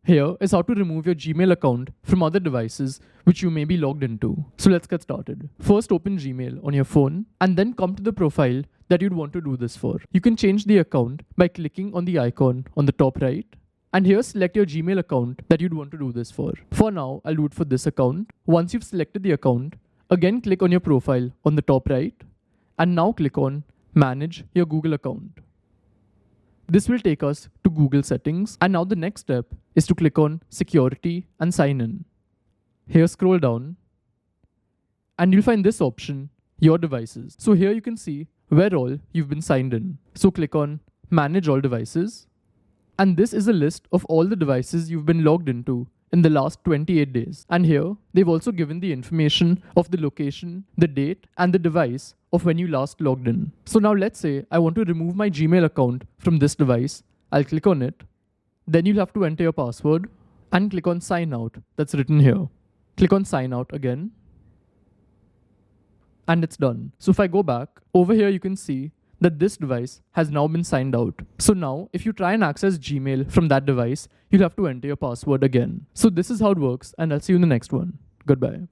Here is how to remove your Gmail account from other devices which you may be logged into. So let's get started. First, open Gmail on your phone and then come to the profile that you'd want to do this for. You can change the account by clicking on the icon on the top right. And here select your Gmail account that you'd want to do this for. For now, I'll do it for this account. Once you've selected the account, again click on your profile on the top right. And now click on Manage your Google account. This will take us to Google settings. And now the next step is to click on Security and Sign In. Here scroll down and you'll find this option, Your Devices. So here you can see where all you've been signed in. So click on Manage All Devices. And this is a list of all the devices you've been logged into in the last 28 days. And here, they've also given the information of the location, the date, and the device of when you last logged in. So now let's say I want to remove my Gmail account from this device. I'll click on it. Then you'll have to enter your password and click on Sign Out that's written here. Click on Sign Out again. And it's done. So if I go back, over here you can see that this device has now been signed out. So now, if you try and access Gmail from that device, you'll have to enter your password again. So this is how it works, and I'll see you in the next one. Goodbye.